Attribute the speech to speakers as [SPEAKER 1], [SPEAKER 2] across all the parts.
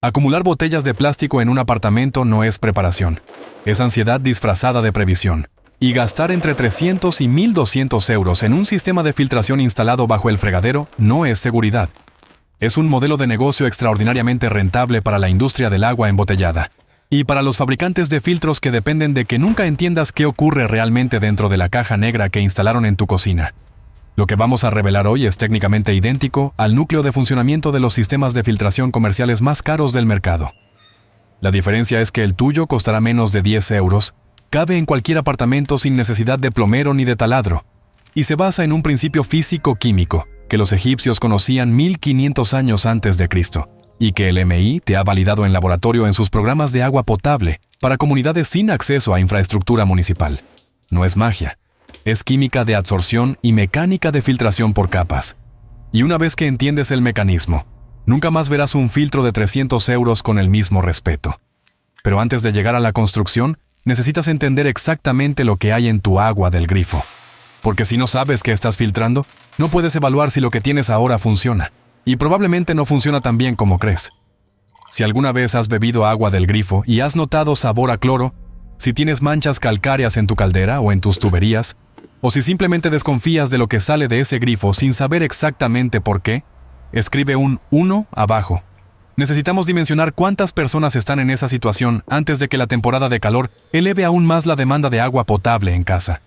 [SPEAKER 1] Acumular botellas de plástico en un apartamento no es preparación. Es ansiedad disfrazada de previsión. Y gastar entre 300 y 1.200 euros en un sistema de filtración instalado bajo el fregadero no es seguridad. Es un modelo de negocio extraordinariamente rentable para la industria del agua embotellada. Y para los fabricantes de filtros que dependen de que nunca entiendas qué ocurre realmente dentro de la caja negra que instalaron en tu cocina. Lo que vamos a revelar hoy es técnicamente idéntico al núcleo de funcionamiento de los sistemas de filtración comerciales más caros del mercado. La diferencia es que el tuyo costará menos de 10 euros, cabe en cualquier apartamento sin necesidad de plomero ni de taladro, y se basa en un principio físico-químico que los egipcios conocían 1500 años antes de Cristo, y que el MI te ha validado en laboratorio en sus programas de agua potable para comunidades sin acceso a infraestructura municipal. No es magia. Es química de adsorción y mecánica de filtración por capas. Y una vez que entiendes el mecanismo, nunca más verás un filtro de 300 euros con el mismo respeto. Pero antes de llegar a la construcción, necesitas entender exactamente lo que hay en tu agua del grifo. Porque si no sabes qué estás filtrando, no puedes evaluar si lo que tienes ahora funciona. Y probablemente no funciona tan bien como crees. Si alguna vez has bebido agua del grifo y has notado sabor a cloro, si tienes manchas calcáreas en tu caldera o en tus tuberías, o si simplemente desconfías de lo que sale de ese grifo sin saber exactamente por qué, escribe un 1 abajo. Necesitamos dimensionar cuántas personas están en esa situación antes de que la temporada de calor eleve aún más la demanda de agua potable en casa.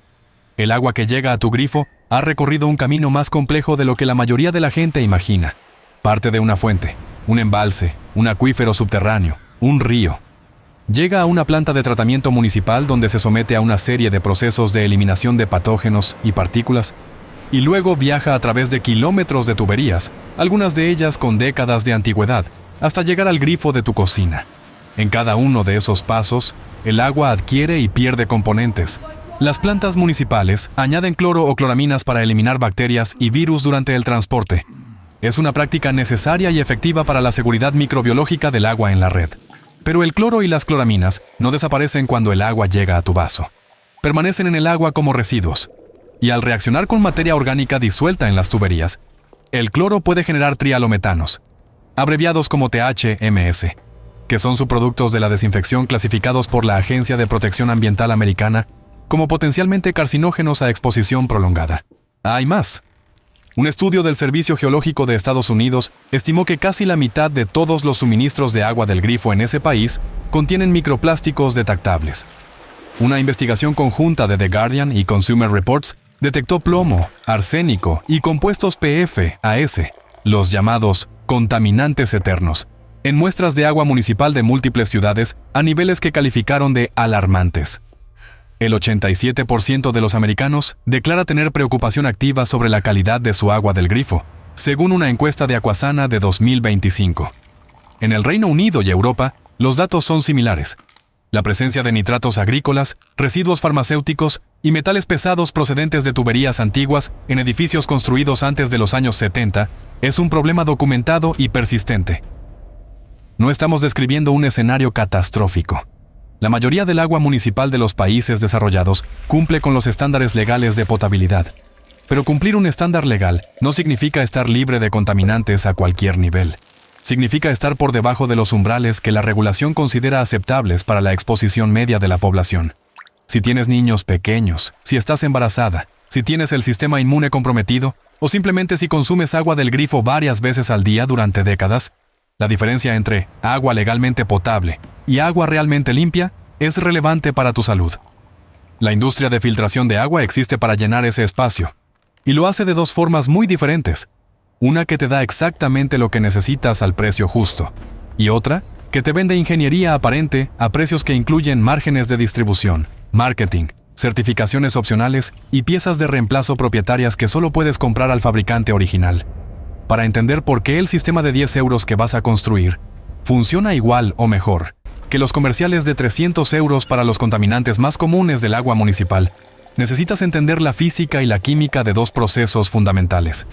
[SPEAKER 1] El agua que llega a tu grifo ha recorrido un camino más complejo de lo que la mayoría de la gente imagina. Parte de una fuente, un embalse, un acuífero subterráneo, un río. Llega a una planta de tratamiento municipal donde se somete a una serie de procesos de eliminación de patógenos y partículas, y luego viaja a través de kilómetros de tuberías, algunas de ellas con décadas de antigüedad, hasta llegar al grifo de tu cocina. En cada uno de esos pasos, el agua adquiere y pierde componentes. Las plantas municipales añaden cloro o cloraminas para eliminar bacterias y virus durante el transporte. Es una práctica necesaria y efectiva para la seguridad microbiológica del agua en la red. Pero el cloro y las cloraminas no desaparecen cuando el agua llega a tu vaso. Permanecen en el agua como residuos. Y al reaccionar con materia orgánica disuelta en las tuberías, el cloro puede generar trialometanos, abreviados como THMS, que son subproductos de la desinfección clasificados por la Agencia de Protección Ambiental Americana como potencialmente carcinógenos a exposición prolongada. Hay más. Un estudio del Servicio Geológico de Estados Unidos estimó que casi la mitad de todos los suministros de agua del grifo en ese país contienen microplásticos detectables. Una investigación conjunta de The Guardian y Consumer Reports detectó plomo, arsénico y compuestos PFAS, los llamados contaminantes eternos, en muestras de agua municipal de múltiples ciudades a niveles que calificaron de alarmantes. El 87% de los americanos declara tener preocupación activa sobre la calidad de su agua del grifo, según una encuesta de Aquasana de 2025. En el Reino Unido y Europa, los datos son similares. La presencia de nitratos agrícolas, residuos farmacéuticos y metales pesados procedentes de tuberías antiguas en edificios construidos antes de los años 70 es un problema documentado y persistente. No estamos describiendo un escenario catastrófico. La mayoría del agua municipal de los países desarrollados cumple con los estándares legales de potabilidad. Pero cumplir un estándar legal no significa estar libre de contaminantes a cualquier nivel. Significa estar por debajo de los umbrales que la regulación considera aceptables para la exposición media de la población. Si tienes niños pequeños, si estás embarazada, si tienes el sistema inmune comprometido, o simplemente si consumes agua del grifo varias veces al día durante décadas, la diferencia entre agua legalmente potable y agua realmente limpia es relevante para tu salud. La industria de filtración de agua existe para llenar ese espacio, y lo hace de dos formas muy diferentes. Una que te da exactamente lo que necesitas al precio justo, y otra que te vende ingeniería aparente a precios que incluyen márgenes de distribución, marketing, certificaciones opcionales y piezas de reemplazo propietarias que solo puedes comprar al fabricante original. Para entender por qué el sistema de 10 euros que vas a construir funciona igual o mejor que los comerciales de 300 euros para los contaminantes más comunes del agua municipal, necesitas entender la física y la química de dos procesos fundamentales: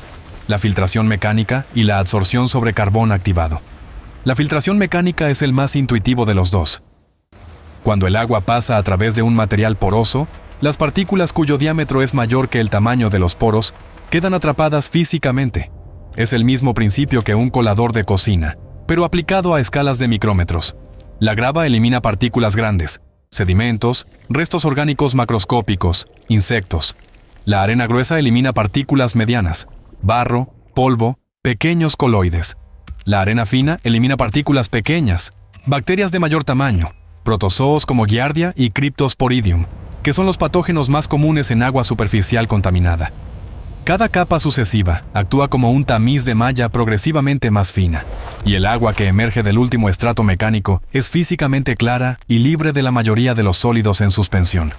[SPEAKER 1] la filtración mecánica y la adsorción sobre carbón activado. La filtración mecánica es el más intuitivo de los dos. Cuando el agua pasa a través de un material poroso, las partículas cuyo diámetro es mayor que el tamaño de los poros quedan atrapadas físicamente. Es el mismo principio que un colador de cocina. pero aplicado a escalas de micrómetros. La grava elimina partículas grandes, sedimentos, restos orgánicos macroscópicos, insectos. La arena gruesa elimina partículas medianas, barro, polvo, pequeños coloides. La arena fina elimina partículas pequeñas, bacterias de mayor tamaño, protozoos como Giardia y Cryptosporidium, que son los patógenos más comunes en agua superficial contaminada. Cada capa sucesiva actúa como un tamiz de malla progresivamente más fina, y el agua que emerge del último estrato mecánico es físicamente clara y libre de la mayoría de los sólidos en suspensión.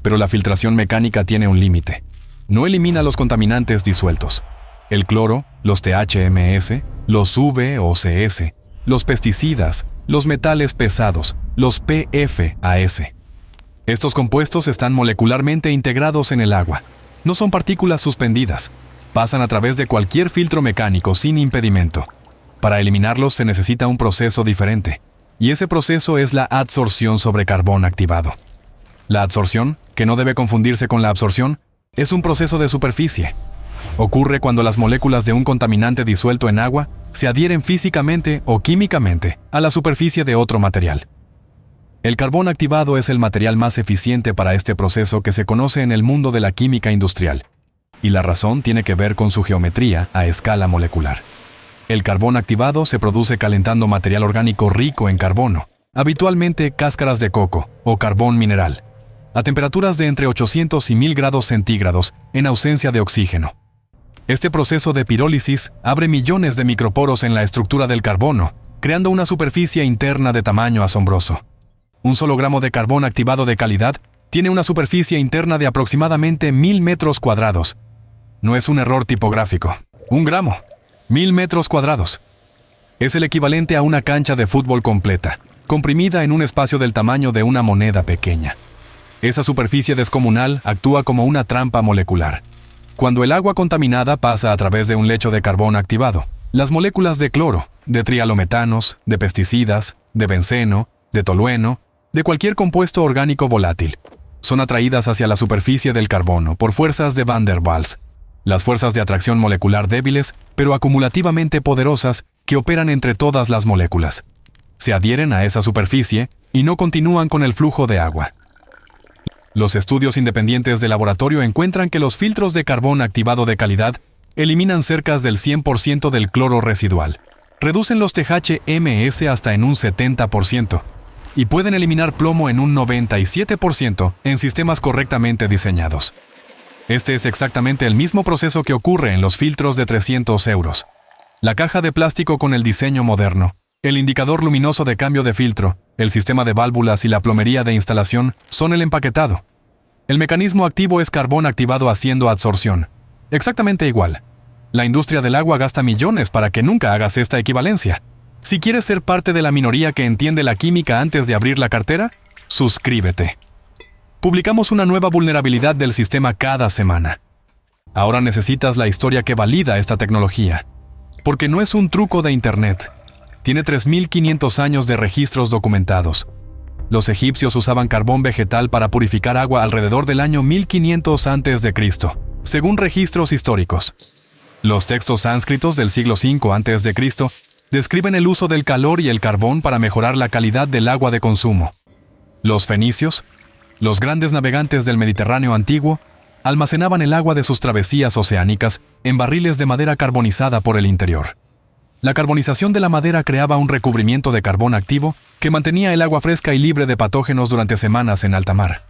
[SPEAKER 1] Pero la filtración mecánica tiene un límite. No elimina los contaminantes disueltos. El cloro, los THMS, los VOCs, los pesticidas, los metales pesados, los PFAS. Estos compuestos están molecularmente integrados en el agua. No son partículas suspendidas. Pasan a través de cualquier filtro mecánico sin impedimento. Para eliminarlos se necesita un proceso diferente, y ese proceso es la adsorción sobre carbón activado. La adsorción, que no debe confundirse con la absorción, es un proceso de superficie. Ocurre cuando las moléculas de un contaminante disuelto en agua se adhieren físicamente o químicamente a la superficie de otro material. El carbón activado es el material más eficiente para este proceso que se conoce en el mundo de la química industrial, y la razón tiene que ver con su geometría a escala molecular. El carbón activado se produce calentando material orgánico rico en carbono, habitualmente cáscaras de coco o carbón mineral, a temperaturas de entre 800 y 1000 grados centígrados en ausencia de oxígeno. Este proceso de pirólisis abre millones de microporos en la estructura del carbono, creando una superficie interna de tamaño asombroso. Un solo gramo de carbón activado de calidad tiene una superficie interna de aproximadamente 1000 metros cuadrados. No es un error tipográfico. 1 gramo, 1000 metros cuadrados. Es el equivalente a una cancha de fútbol completa, comprimida en un espacio del tamaño de una moneda pequeña. Esa superficie descomunal actúa como una trampa molecular. Cuando el agua contaminada pasa a través de un lecho de carbón activado, las moléculas de cloro, de trialometanos, de pesticidas, de benceno, de tolueno, de cualquier compuesto orgánico volátil, son atraídas hacia la superficie del carbono por fuerzas de Van der Waals, las fuerzas de atracción molecular débiles, pero acumulativamente poderosas, que operan entre todas las moléculas. Se adhieren a esa superficie y no continúan con el flujo de agua. Los estudios independientes de laboratorio encuentran que los filtros de carbón activado de calidad eliminan cerca del 100% del cloro residual, reducen los THMS hasta en un 70%, y pueden eliminar plomo en un 97% en sistemas correctamente diseñados. Este es exactamente el mismo proceso que ocurre en los filtros de 300 euros. La caja de plástico con el diseño moderno, el indicador luminoso de cambio de filtro, el sistema de válvulas y la plomería de instalación son el empaquetado. El mecanismo activo es carbón activado haciendo adsorción. Exactamente igual. La industria del agua gasta millones para que nunca hagas esta equivalencia. Si quieres ser parte de la minoría que entiende la química antes de abrir la cartera, suscríbete. Publicamos una nueva vulnerabilidad del sistema cada semana. Ahora necesitas la historia que valida esta tecnología. Porque no es un truco de Internet. Tiene 3500 años de registros documentados. Los egipcios usaban carbón vegetal para purificar agua alrededor del año 1500 a.C., según registros históricos. Los textos sánscritos del siglo V a.C. describen el uso del calor y el carbón para mejorar la calidad del agua de consumo. Los fenicios, los grandes navegantes del Mediterráneo antiguo, almacenaban el agua de sus travesías oceánicas en barriles de madera carbonizada por el interior. La carbonización de la madera creaba un recubrimiento de carbón activo que mantenía el agua fresca y libre de patógenos durante semanas en alta mar.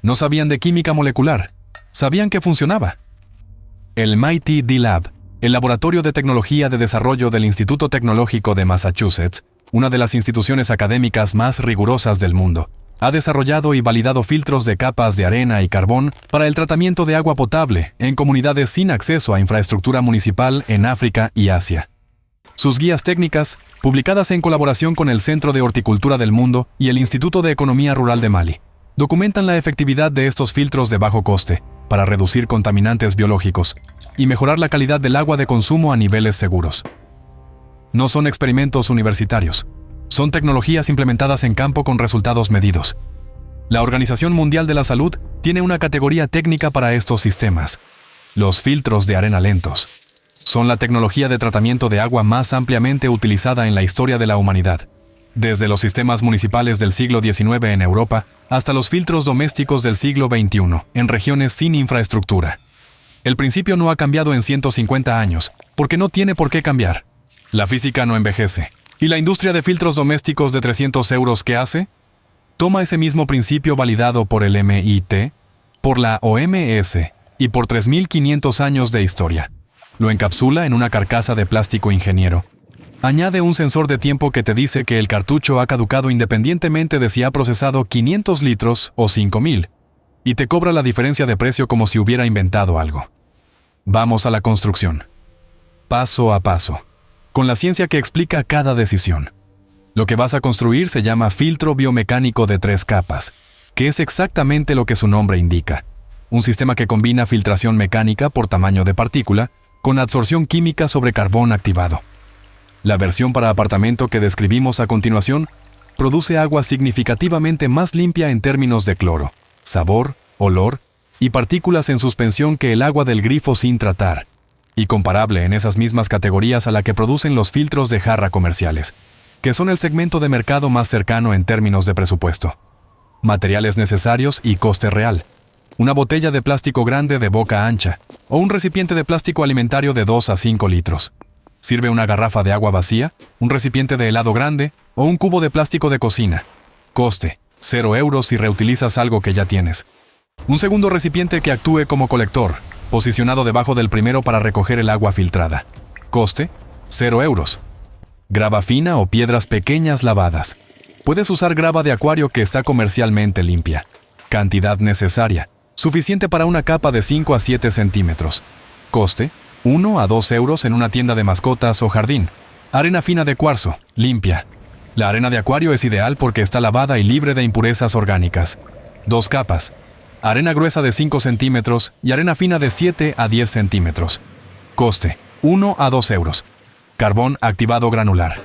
[SPEAKER 1] No sabían de química molecular, sabían que funcionaba. El MIT D-Lab, el Laboratorio de Tecnología de Desarrollo del Instituto Tecnológico de Massachusetts, una de las instituciones académicas más rigurosas del mundo, ha desarrollado y validado filtros de capas de arena y carbón para el tratamiento de agua potable en comunidades sin acceso a infraestructura municipal en África y Asia. Sus guías técnicas, publicadas en colaboración con el Centro de Horticultura del Mundo y el Instituto de Economía Rural de Mali, documentan la efectividad de estos filtros de bajo coste para reducir contaminantes biológicos y mejorar la calidad del agua de consumo a niveles seguros. No son experimentos universitarios, son tecnologías implementadas en campo con resultados medidos. La Organización Mundial de la Salud tiene una categoría técnica para estos sistemas: los filtros de arena lentos. Son la tecnología de tratamiento de agua más ampliamente utilizada en la historia de la humanidad, desde los sistemas municipales del siglo XIX en Europa hasta los filtros domésticos del siglo XXI en regiones sin infraestructura. El principio no ha cambiado en 150 años, porque no tiene por qué cambiar. La física no envejece. ¿Y la industria de filtros domésticos de 300 euros qué hace? Toma ese mismo principio validado por el MIT, por la OMS y por 3.500 años de historia. Lo encapsula en una carcasa de plástico ingeniero. Añade un sensor de tiempo que te dice que el cartucho ha caducado independientemente de si ha procesado 500 litros o 5.000, y te cobra la diferencia de precio como si hubiera inventado algo. Vamos a la construcción. Paso a paso, con la ciencia que explica cada decisión. Lo que vas a construir se llama filtro biomecánico de 3 capas, que es exactamente lo que su nombre indica. Un sistema que combina filtración mecánica por tamaño de partícula con absorción química sobre carbón activado. La versión para apartamento que describimos a continuación produce agua significativamente más limpia en términos de cloro, sabor, olor y partículas en suspensión que el agua del grifo sin tratar, y comparable en esas mismas categorías a la que producen los filtros de jarra comerciales, que son el segmento de mercado más cercano en términos de presupuesto. Materiales necesarios y coste real. Una botella de plástico grande de boca ancha o un recipiente de plástico alimentario de 2 a 5 litros. Sirve una garrafa de agua vacía, un recipiente de helado grande o un cubo de plástico de cocina. Coste, 0 euros si reutilizas algo que ya tienes. Un segundo recipiente que actúe como colector, posicionado debajo del primero para recoger el agua filtrada. Coste, 0 euros. Grava fina o piedras pequeñas lavadas. Puedes usar grava de acuario que está comercialmente limpia. Cantidad necesaria, suficiente para una capa de 5 a 7 centímetros. Coste, 1 a 2 euros en una tienda de mascotas o jardín. Arena fina de cuarzo, limpia. La arena de acuario es ideal porque está lavada y libre de impurezas orgánicas. 2 capas. Arena gruesa de 5 centímetros y arena fina de 7 a 10 centímetros. Coste, 1 a 2 euros. Carbón activado granular.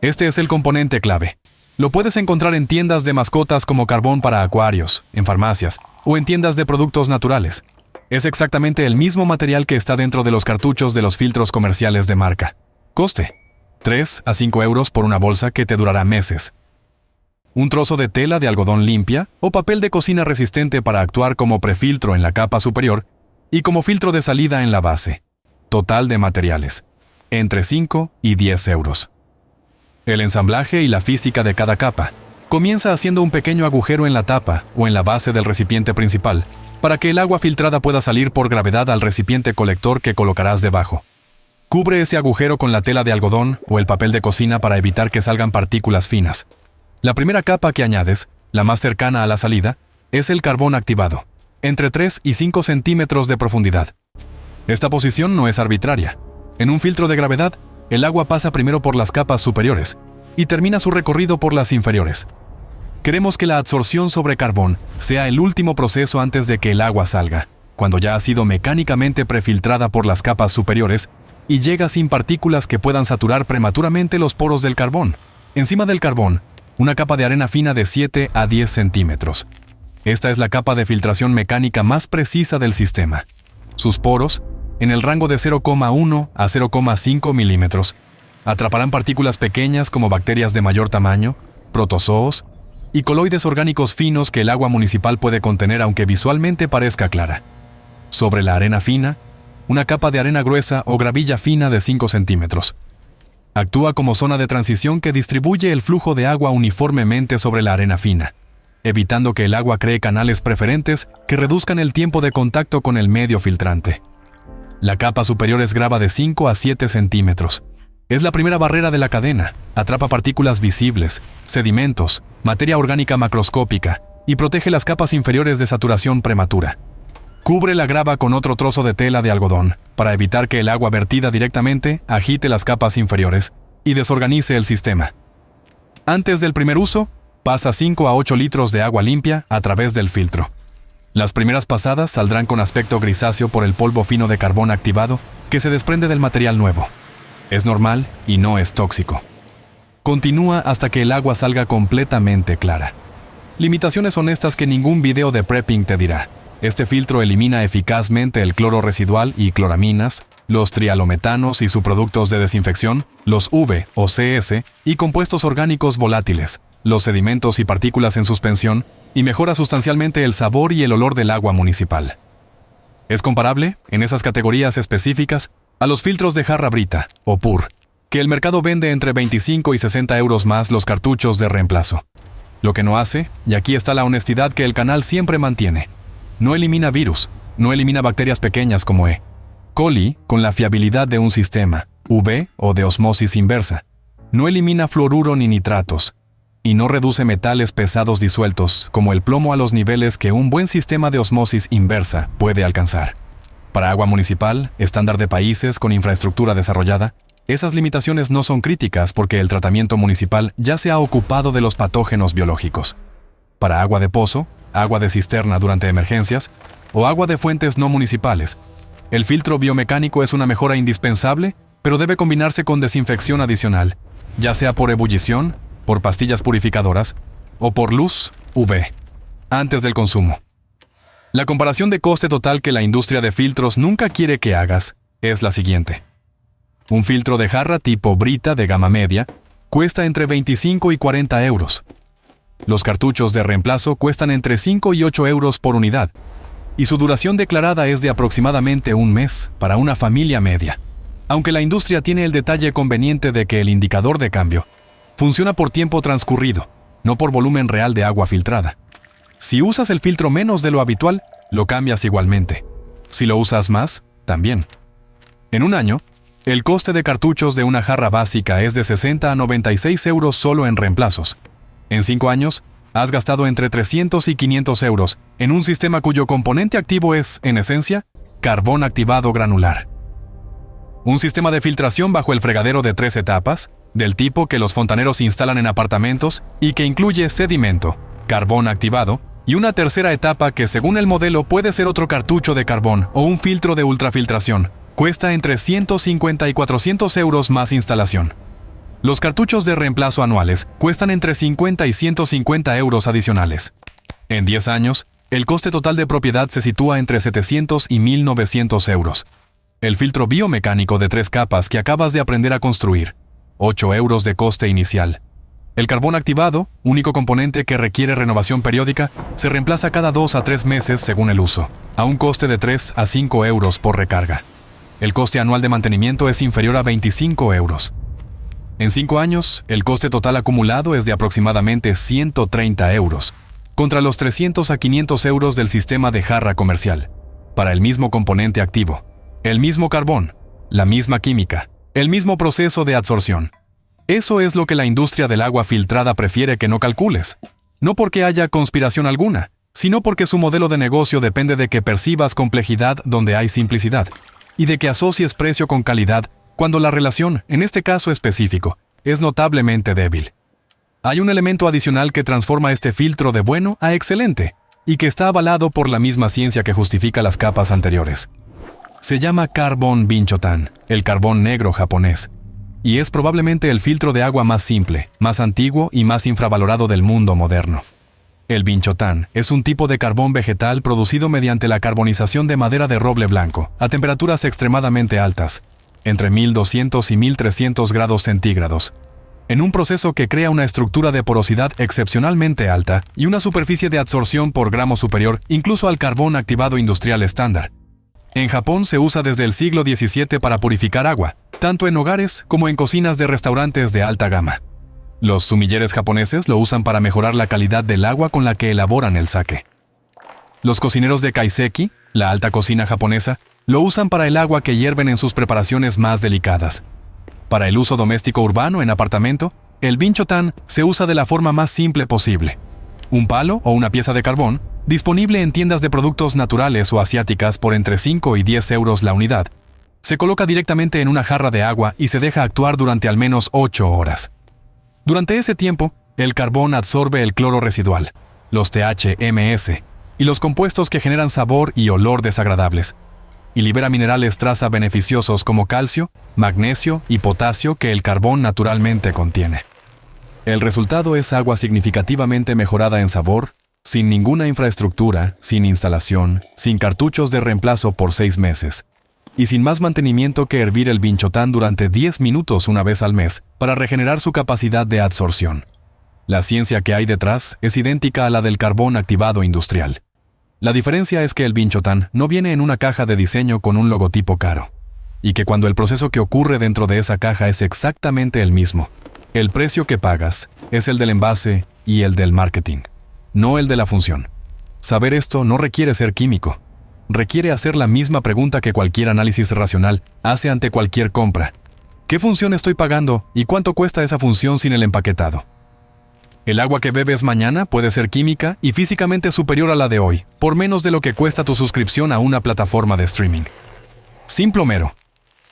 [SPEAKER 1] Este es el componente clave. Lo puedes encontrar en tiendas de mascotas como carbón para acuarios, en farmacias o en tiendas de productos naturales. Es exactamente el mismo material que está dentro de los cartuchos de los filtros comerciales de marca. Coste, 3 a 5 euros por una bolsa que te durará meses. Un trozo de tela de algodón limpia o papel de cocina resistente para actuar como prefiltro en la capa superior y como filtro de salida en la base. Total de materiales, entre 5 y 10 euros. El ensamblaje y la física de cada capa. Comienza haciendo un pequeño agujero en la tapa o en la base del recipiente principal para que el agua filtrada pueda salir por gravedad al recipiente colector que colocarás debajo. Cubre ese agujero con la tela de algodón o el papel de cocina para evitar que salgan partículas finas. La primera capa que añades, la más cercana a la salida, es el carbón activado, entre 3 y 5 centímetros de profundidad. Esta posición no es arbitraria. En un filtro de gravedad, el agua pasa primero por las capas superiores y termina su recorrido por las inferiores. Queremos que la absorción sobre carbón sea el último proceso antes de que el agua salga, cuando ya ha sido mecánicamente prefiltrada por las capas superiores y llega sin partículas que puedan saturar prematuramente los poros del carbón. Encima del carbón, una capa de arena fina de 7 a 10 centímetros. Esta es la capa de filtración mecánica más precisa del sistema. Sus poros, en el rango de 0,1 a 0,5 milímetros, atraparán partículas pequeñas como bacterias de mayor tamaño, protozoos y coloides orgánicos finos que el agua municipal puede contener aunque visualmente parezca clara. Sobre la arena fina, una capa de arena gruesa o gravilla fina de 5 centímetros. Actúa como zona de transición que distribuye el flujo de agua uniformemente sobre la arena fina, evitando que el agua cree canales preferentes que reduzcan el tiempo de contacto con el medio filtrante. La capa superior es grava de 5 a 7 centímetros. Es la primera barrera de la cadena, atrapa partículas visibles, sedimentos, materia orgánica macroscópica y protege las capas inferiores de saturación prematura. Cubre la grava con otro trozo de tela de algodón para evitar que el agua vertida directamente agite las capas inferiores y desorganice el sistema. Antes del primer uso, pasa 5 a 8 litros de agua limpia a través del filtro. Las primeras pasadas saldrán con aspecto grisáceo por el polvo fino de carbón activado que se desprende del material nuevo. Es normal y no es tóxico. Continúa hasta que el agua salga completamente clara. Limitaciones honestas que ningún video de prepping te dirá. Este filtro elimina eficazmente el cloro residual y cloraminas, los trialometanos y subproductos de desinfección, los VOCs, y compuestos orgánicos volátiles, los sedimentos y partículas en suspensión, y mejora sustancialmente el sabor y el olor del agua municipal. Es comparable, en esas categorías específicas, a los filtros de jarra Brita, o PUR, que el mercado vende entre 25 y 60 euros más los cartuchos de reemplazo. Lo que no hace, y aquí está la honestidad que el canal siempre mantiene, no elimina virus, no elimina bacterias pequeñas como E. coli con la fiabilidad de un sistema, UV o de osmosis inversa, no elimina fluoruro ni nitratos, y no reduce metales pesados disueltos como el plomo a los niveles que un buen sistema de osmosis inversa puede alcanzar. Para agua municipal, estándar de países con infraestructura desarrollada, esas limitaciones no son críticas porque el tratamiento municipal ya se ha ocupado de los patógenos biológicos. Para agua de pozo, agua de cisterna durante emergencias o agua de fuentes no municipales, el filtro biomecánico es una mejora indispensable, pero debe combinarse con desinfección adicional, ya sea por ebullición, por pastillas purificadoras o por luz UV, antes del consumo. La comparación de coste total que la industria de filtros nunca quiere que hagas es la siguiente. Un filtro de jarra tipo Brita de gama media cuesta entre 25 y 40 euros. Los cartuchos de reemplazo cuestan entre 5 y 8 euros por unidad, y su duración declarada es de aproximadamente un mes para una familia media, aunque la industria tiene el detalle conveniente de que el indicador de cambio funciona por tiempo transcurrido, no por volumen real de agua filtrada. Si usas el filtro menos de lo habitual, lo cambias igualmente. Si lo usas más, también. En un año, el coste de cartuchos de una jarra básica es de 60 a 96 euros solo en reemplazos. En 5 años, has gastado entre 300 y 500 euros en un sistema cuyo componente activo es, en esencia, carbón activado granular. Un sistema de filtración bajo el fregadero de 3 etapas, del tipo que los fontaneros instalan en apartamentos y que incluye sedimento, carbón activado, y una tercera etapa que según el modelo puede ser otro cartucho de carbón o un filtro de ultrafiltración. Cuesta entre 150 y 400 euros más instalación. Los cartuchos de reemplazo anuales cuestan entre 50 y 150 euros adicionales. En 10 años, el coste total de propiedad se sitúa entre 700 y 1.900 euros. El filtro biomecánico de 3 capas que acabas de aprender a construir, 8 euros de coste inicial. El carbón activado, único componente que requiere renovación periódica, se reemplaza cada 2 a 3 meses según el uso, a un coste de 3 a 5 euros por recarga. El coste anual de mantenimiento es inferior a 25 euros. En 5 años, el coste total acumulado es de aproximadamente 130 euros, contra los 300 a 500 euros del sistema de jarra comercial, para el mismo componente activo, el mismo carbón, la misma química, el mismo proceso de absorción. Eso es lo que la industria del agua filtrada prefiere que no calcules, no porque haya conspiración alguna, sino porque su modelo de negocio depende de que percibas complejidad donde hay simplicidad, y de que asocies precio con calidad cuando la relación, en este caso específico, es notablemente débil. Hay un elemento adicional que transforma este filtro de bueno a excelente, y que está avalado por la misma ciencia que justifica las capas anteriores. Se llama carbón Binchotan, el carbón negro japonés, y es probablemente el filtro de agua más simple, más antiguo y más infravalorado del mundo moderno. El Binchotan es un tipo de carbón vegetal producido mediante la carbonización de madera de roble blanco a temperaturas extremadamente altas, entre 1200 y 1300 grados centígrados, en un proceso que crea una estructura de porosidad excepcionalmente alta y una superficie de absorción por gramo superior incluso al carbón activado industrial estándar. En Japón se usa desde el siglo XVII para purificar agua, tanto en hogares como en cocinas de restaurantes de alta gama. Los sumilleres japoneses lo usan para mejorar la calidad del agua con la que elaboran el sake. Los cocineros de kaiseki, la alta cocina japonesa, lo usan para el agua que hierven en sus preparaciones más delicadas. Para el uso doméstico urbano en apartamento, el Binchotan se usa de la forma más simple posible. Un palo o una pieza de carbón, disponible en tiendas de productos naturales o asiáticas por entre 5 y 10 euros la unidad, se coloca directamente en una jarra de agua y se deja actuar durante al menos 8 horas. Durante ese tiempo, el carbón absorbe el cloro residual, los THMS, y los compuestos que generan sabor y olor desagradables, y libera minerales traza beneficiosos como calcio, magnesio y potasio que el carbón naturalmente contiene. El resultado es agua significativamente mejorada en sabor, sin ninguna infraestructura, sin instalación, sin cartuchos de reemplazo por 6 meses. y sin más mantenimiento que hervir el binchotán durante 10 minutos una vez al mes para regenerar su capacidad de absorción. La ciencia que hay detrás es idéntica a la del carbón activado industrial. La diferencia es que el binchotán no viene en una caja de diseño con un logotipo caro, y que cuando el proceso que ocurre dentro de esa caja es exactamente el mismo, el precio que pagas es el del envase y el del marketing, no el de la función. Saber esto no requiere ser químico. Requiere hacer la misma pregunta que cualquier análisis racional hace ante cualquier compra. ¿Qué función estoy pagando y cuánto cuesta esa función sin el empaquetado? El agua que bebes mañana puede ser química y físicamente superior a la de hoy, por menos de lo que cuesta tu suscripción a una plataforma de streaming. Sin plomero,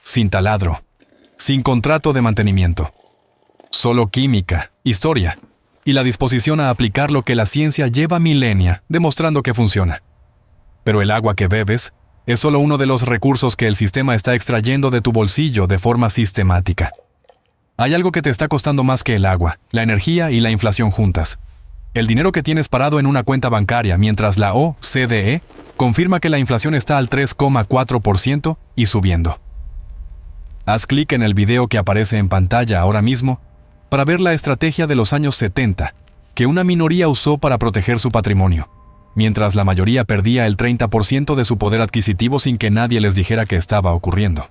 [SPEAKER 1] sin taladro, sin contrato de mantenimiento. Solo química, historia y la disposición a aplicar lo que la ciencia lleva milenia demostrando que funciona. Pero el agua que bebes es solo uno de los recursos que el sistema está extrayendo de tu bolsillo de forma sistemática. Hay algo que te está costando más que el agua, la energía y la inflación juntas. El dinero que tienes parado en una cuenta bancaria, mientras la OCDE confirma que la inflación está al 3,4% y subiendo. Haz clic en el video que aparece en pantalla ahora mismo para ver la estrategia de los años 70 que una minoría usó para proteger su patrimonio, mientras la mayoría perdía el 30% de su poder adquisitivo sin que nadie les dijera que estaba ocurriendo.